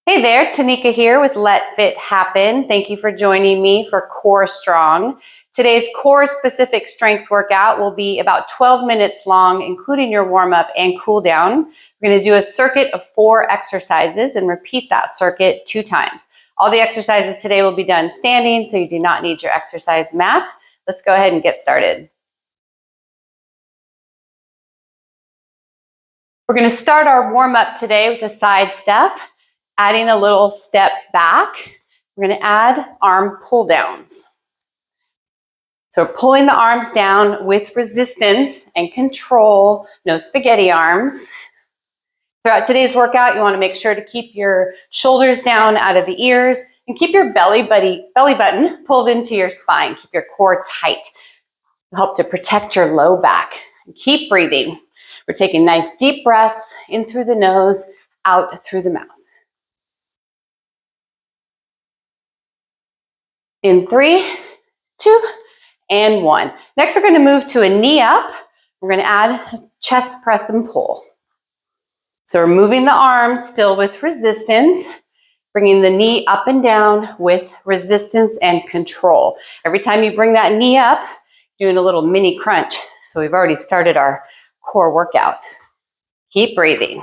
Hey there, Tanika here with Let Fit Happen. Thank you for joining me for Core Strong. Today's core specific strength workout will be about 12 minutes long, including your warm up and cool down. We're going to do a circuit of 4 exercises and repeat that circuit 2 times. All the exercises today will be done standing, so you do not need your exercise mat. Let's go ahead and get started. We're going to start our warm up today with a side step. Adding a little step back, we're going to add arm pull downs. So we're pulling the arms down with resistance and control, no spaghetti arms. Throughout today's workout, you want to make sure to keep your shoulders down out of the ears and keep your belly button pulled into your spine. Keep your core tight. It'll help to protect your low back. Keep breathing. We're taking nice deep breaths in through the nose, out through the mouth. In 3, 2, and 1. Next, we're going to move to a knee up. We're going to add chest press and pull. So we're moving the arms still with resistance, bringing the knee up and down with resistance and control. Every time you bring that knee up, doing a little mini crunch. So we've already started our core workout. Keep breathing.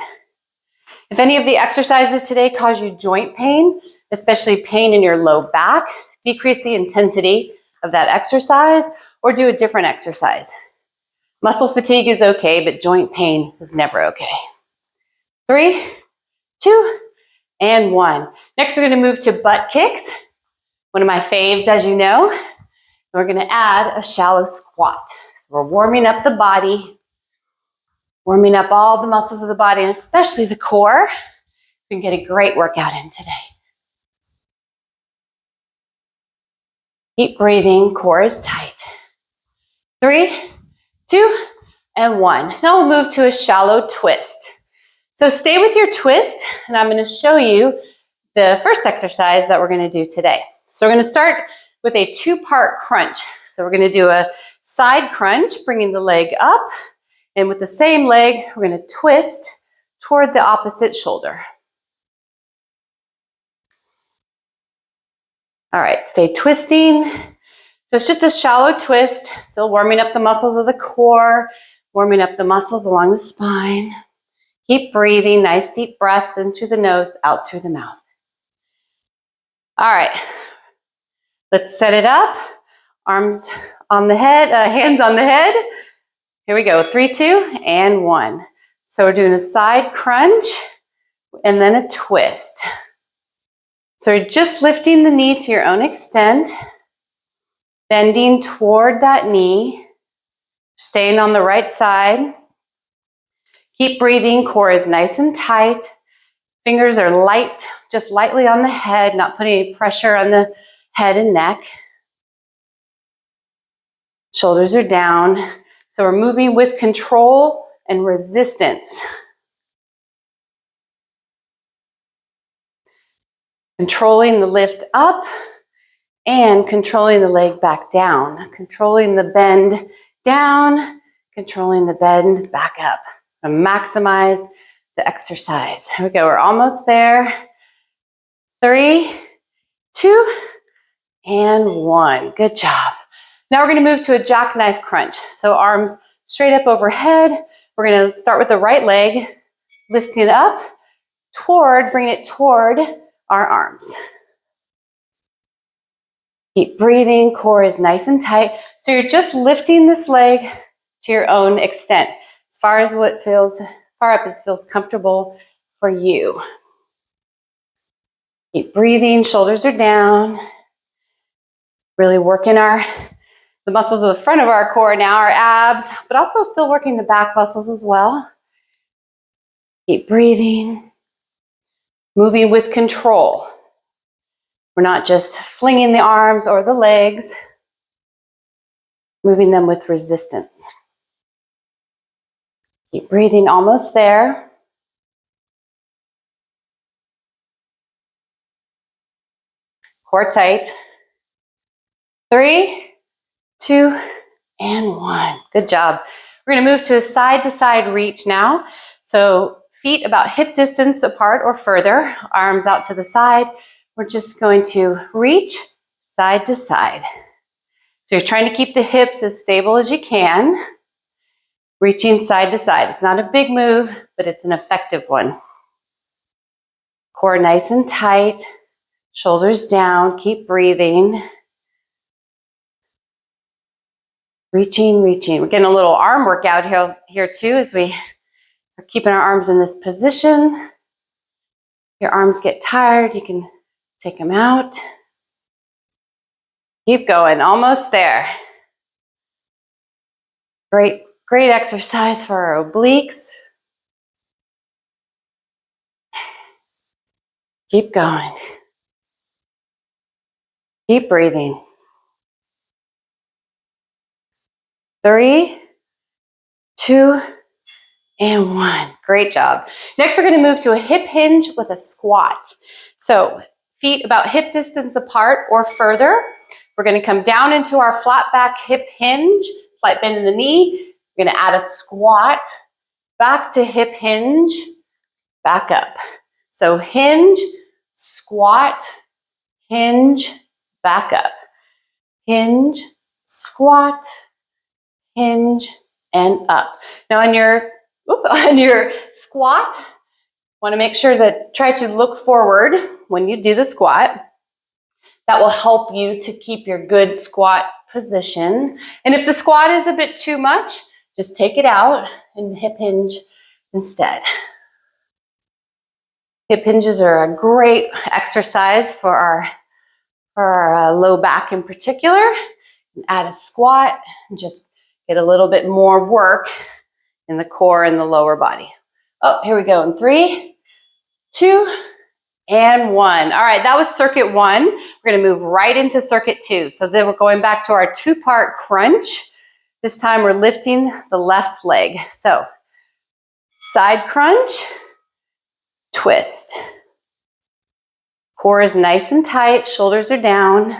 If any of the exercises today cause you joint pain, especially pain in your low back, decrease the intensity of that exercise or do a different exercise. Muscle fatigue is okay, but joint pain is never okay. 3, 2, and 1. Next, we're going to move to butt kicks. One of my faves, as you know. We're going to add a shallow squat. So we're warming up the body, warming up all the muscles of the body, and especially the core. We can get a great workout in today. Keep breathing, core is tight. 3, 2, and 1. Now we'll move to a shallow twist. So stay with your twist, and I'm going to show you the first exercise that we're going to do today. So we're going to start with a 2-part crunch. So we're going to do a side crunch, bringing the leg up, and with the same leg, we're going to twist toward the opposite shoulder. All right, stay twisting. So it's just a shallow twist, still warming up the muscles of the core, warming up the muscles along the spine. Keep breathing, nice deep breaths in through the nose, out through the mouth. All right, let's set it up. Arms on the head, hands on the head. Here we go, 3, 2, and 1. So we're doing a side crunch and then a twist. So you're just lifting the knee to your own extent, bending toward that knee, staying on the right side. Keep breathing, core is nice and tight. Fingers are light, just lightly on the head, not putting any pressure on the head and neck. Shoulders are down. So we're moving with control and resistance. Controlling the lift up and controlling the leg back down. Controlling the bend down, controlling the bend back up. And maximize the exercise. Here we go, we're almost there. 3, 2, and 1. Good job. Now we're going to move to a jackknife crunch. So arms straight up overhead. We're going to start with the right leg, lift it up toward, bring it toward our arms. Keep breathing, core is nice and tight. So you're just lifting this leg to your own extent, as far as what feels, far up as feels comfortable for you. Keep breathing, shoulders are down. Really working the muscles of the front of our core now, our abs, but also still working the back muscles as well. Keep breathing, moving with control. We're not just flinging the arms or the legs, moving them with resistance. Keep breathing, almost there. Core tight. 3, 2, and 1. Good job. We're going to move to a side-to-side reach now. So feet about hip distance apart or further, arms out to the side. We're just going to reach side to side. So you're trying to keep the hips as stable as you can, reaching side to side. It's not a big move, but it's an effective one. Core nice and tight, shoulders down, keep breathing. Reaching, reaching. We're getting a little arm workout here too as we are keeping our arms in this position. Your arms get tired, you can take them out. Keep going, almost there. Great exercise for our obliques. Keep going. Keep breathing. 3, 2, and 1. Great job. Next, we're going to move to a hip hinge with a squat. So feet about hip distance apart or further. We're going to come down into our flat back hip hinge, slight bend in the knee. We're going to add a squat, back to hip hinge, back up. So hinge, squat, hinge, back up. Hinge, squat, hinge, and up. Now on your squat, want to make sure that try to look forward when you do the squat. That will help you to keep your good squat position. And if the squat is a bit too much, just take it out and hip hinge instead. Hip hinges are a great exercise for our low back in particular. Add a squat and just get a little bit more work in the core and the lower body. Oh, here we go in 3, 2, and 1. All right, that was circuit 1. We're going to move right into circuit 2. So then we're going back to our 2-part crunch. This time we're lifting the left leg. So side crunch, twist. Core is nice and tight, shoulders are down.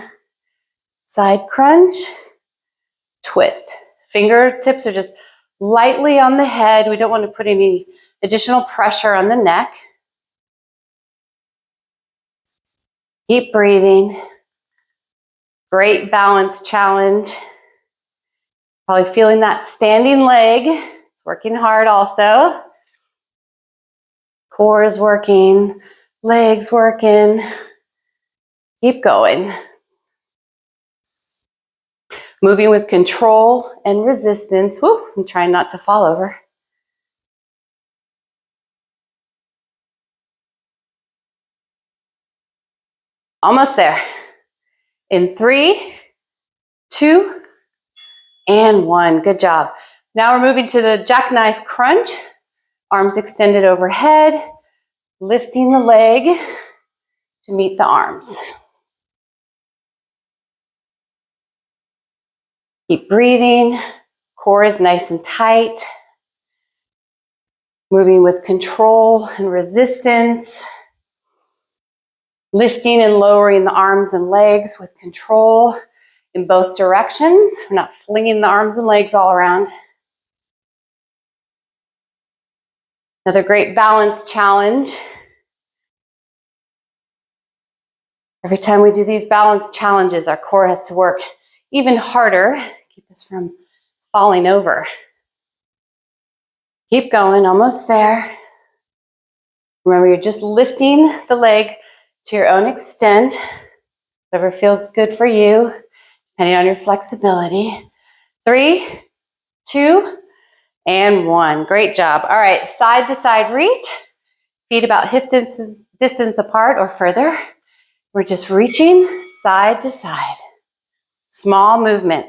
Side crunch, twist. Fingertips are just lightly on the head. We don't want to put any additional pressure on the neck. Keep breathing. Great balance challenge. Probably feeling that standing leg. It's working hard also. Core is working, legs working. Keep going. Moving with control and resistance. Woo, I'm trying not to fall over. Almost there. In 3, 2, and 1. Good job. Now we're moving to the jackknife crunch. Arms extended overhead, lifting the leg to meet the arms. Keep breathing. Core is nice and tight. Moving with control and resistance. Lifting and lowering the arms and legs with control in both directions. We're not flinging the arms and legs all around. Another great balance challenge. Every time we do these balance challenges, our core has to work even harder, keep us from falling over. Keep going, almost there. Remember, you're just lifting the leg to your own extent, whatever feels good for you, depending on your flexibility. 3, 2, and 1. Great job. All right, side to side reach. Feet about hip distance apart or further. We're just reaching side to side. Small movement.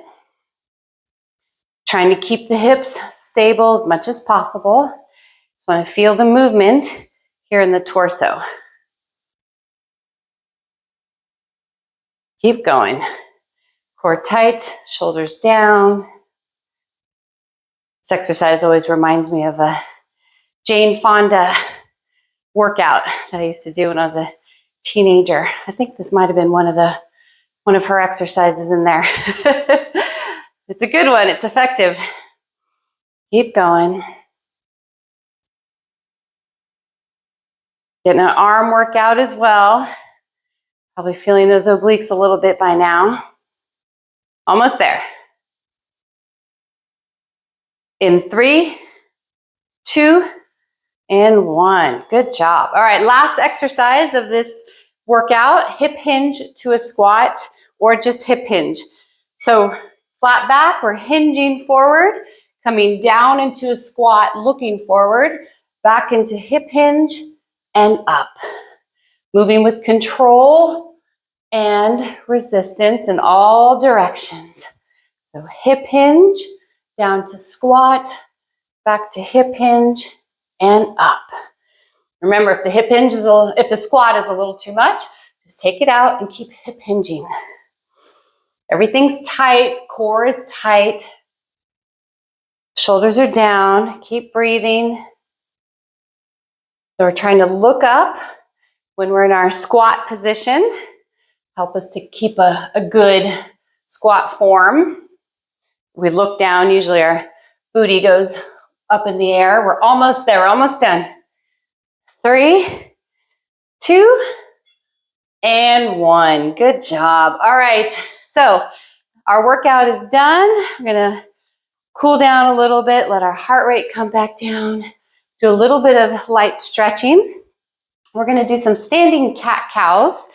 Trying to keep the hips stable as much as possible. Just want to feel the movement here in the torso. Keep going. Core tight, shoulders down. This exercise always reminds me of a Jane Fonda workout that I used to do when I was a teenager. I think this might have been one of her exercises in there. It's a good one. It's effective. Keep going. Getting an arm workout as well. Probably feeling those obliques a little bit by now. Almost there. In 3, 2, and 1. Good job. All right, last exercise of this workout, hip hinge to a squat or just hip hinge. So flat back, we're hinging forward, coming down into a squat, looking forward, back into hip hinge and up. Moving with control and resistance in all directions. So hip hinge, down to squat, back to hip hinge, and up. Remember, if the squat is a little too much, just take it out and keep hip hinging. Everything's tight, core is tight, shoulders are down, keep breathing. So we're trying to look up when we're in our squat position, help us to keep a good squat form. We look down, usually our booty goes up in the air. We're almost there, we're almost done. 3, 2, and 1. Good job. All right, so our workout is done. We're gonna cool down a little bit, let our heart rate come back down, do a little bit of light stretching. We're gonna do some standing cat-cows.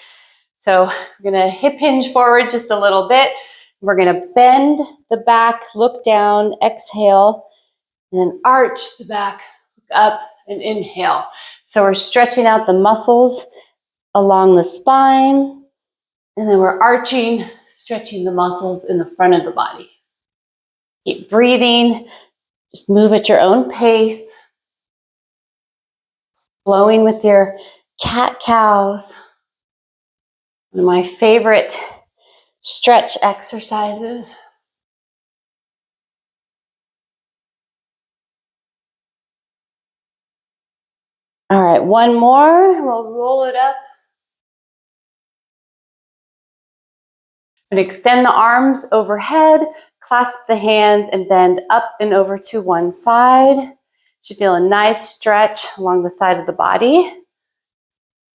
So we're gonna hip hinge forward just a little bit. We're gonna bend the back, look down, exhale, and then arch the back, look up, and inhale. So we're stretching out the muscles along the spine, and then we're arching, stretching the muscles in the front of the body. Keep breathing, just move at your own pace, flowing with your cat-cows. One of my favorite stretch exercises. All right, one more, we'll roll it up. And extend the arms overhead, clasp the hands, and bend up and over to one side. Should feel a nice stretch along the side of the body.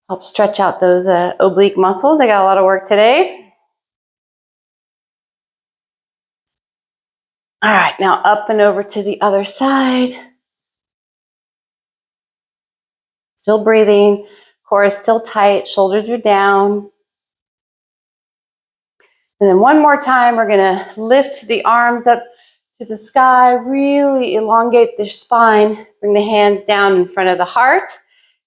Help stretch out those oblique muscles. I got a lot of work today. All right, now up and over to the other side. Still breathing, core is still tight, shoulders are down. And then one more time, we're gonna lift the arms up to the sky, really elongate the spine, bring the hands down in front of the heart.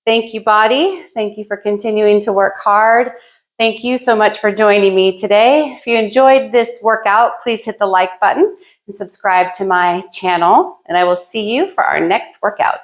Thank you, body. Thank you for continuing to work hard. Thank you so much for joining me today. If you enjoyed this workout, please hit the like button and subscribe to my channel, and I will see you for our next workout.